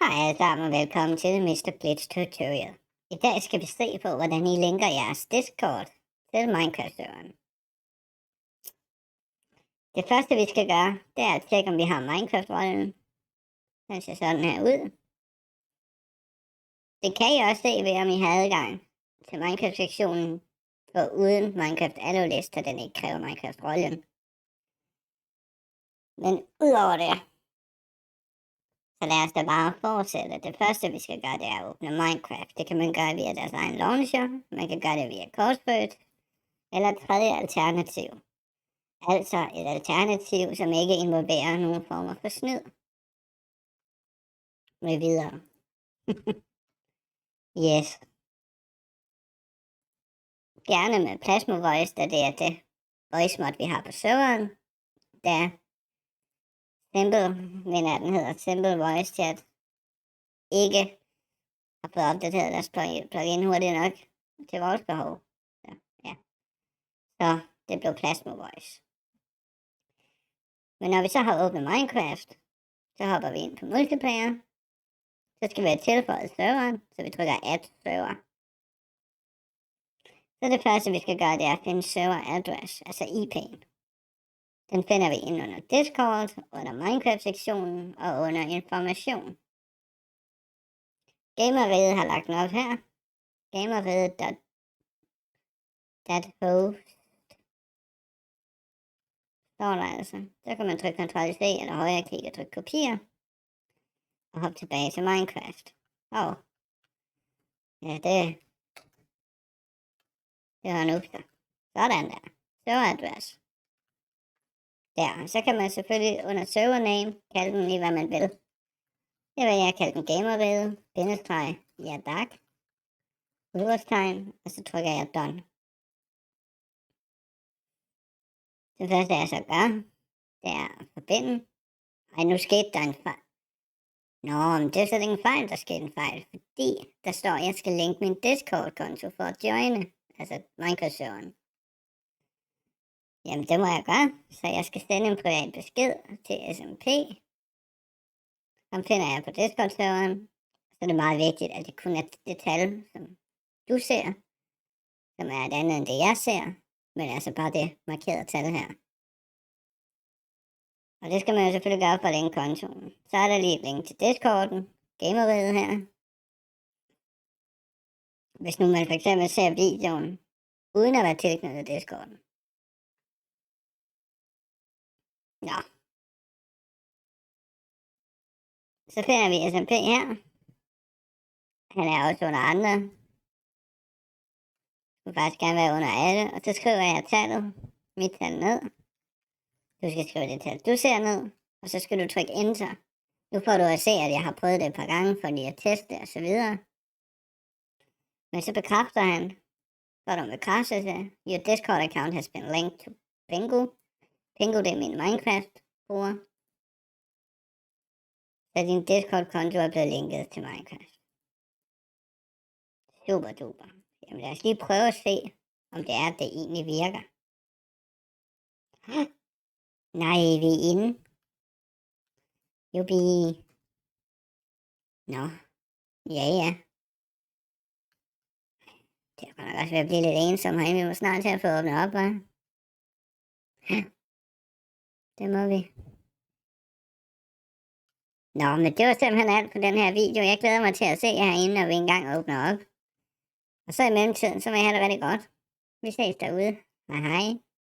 Hej alle sammen og velkommen til Mr. Glitch Tutorial. I dag skal vi se på, hvordan I linker jeres Discord til Minecraft-serveren. Det første vi skal gøre, det er at tjekke om vi har Minecraft-rollen. Den ser sådan her ud. Det kan I også se ved om I har adgang til Minecraft-sektionen, for uden Minecraft Allo-lister, den ikke kræver Minecraft-rollen. Men udover det, så lad os da bare fortsætte. Det første vi skal gøre, det er at åbne Minecraft. Det kan man gøre via deres egen launcher. Man kan gøre det via Codefruit. Eller et tredje alternativ. Altså et alternativ, som ikke involverer nogen former for snyd. Med videre. Yes. Gerne med Plasma Voice, da det er det voice mod vi har på serveren. Da Simple, mener den hedder Simple Voice Chat, ikke har fået opdateret deres plugin hurtigt nok til vores behov. Så det blev Plasma Voice. Men når vi så har åbnet Minecraft, så hopper vi ind på multiplayer. Så skal vi have tilføjet serveren, så vi trykker add server. Så det første vi skal gøre, det er at finde server address, altså IP'en. Den finder vi inde under Discord, under Minecraft-sektionen og under information. Gameriet har lagt den op her. Gameriet.host står der altså. Så kan man trykke Ctrl+C eller højreklik og trykke kopier. Og hoppe tilbage til Minecraft. Ja, det var en upster. Sådan der. Server address. Der, så kan man selvfølgelig under server name kalde den lige hvad man vil. Jeg vil kalde den Gameriet, _, udråbstegn, og så trykker jeg done. Det første jeg så gør, det er at forbinde. Ej, nu skete der en fejl. Nå, men det er slet ingen fejl, der skete en fejl, fordi der står, at jeg skal linke min Discord-konto for at joine, altså Minecraft-serveren. Jamen, det må jeg gøre, så jeg skal sende en privat besked til SMP. Ham finder jeg på Discord-serveren, så det er meget vigtigt, at det kun er det tal, som du ser, som er et andet end det, jeg ser, men altså bare det markerede tal her. Og det skal man jo selvfølgelig gøre for at linke kontoen. Så er der lige et link til Discorden, Gameriet her. Hvis nu man for eksempel ser videoen, uden at være tilknyttet Discorden. Nå. Så finder vi SMP her. Han er også under andre. Det skulle faktisk gerne være under alle. Og så skriver jeg tallet, mit tal ned. Du skal skrive det tal, du ser ned. Og så skal du trykke enter. Nu får du at se, at jeg har prøvet det et par gange, for lige at teste og så videre. Men så bekræfter han. Så er der en bekræftelse. Your Discord account has been linked to Pingu. Pingu, det er min Minecraft-bruger. Så din Discord-konto er blevet linket til Minecraft. Super duper. Jamen lad os lige prøve at se, om det er, at det egentlig virker. Nej, vi er inde. Jubi. Nå. Ja. Det er nok også ved at blive lidt ensom herinde. Vi må snart til at få åbnet op, hva'? Det må vi. Nå, men det var simpelthen alt på den her video. Jeg glæder mig til at se jer herinde, når vi engang åbner op. Og så i mellemtiden, så må I have det rigtig godt. Vi ses derude. Hej hej.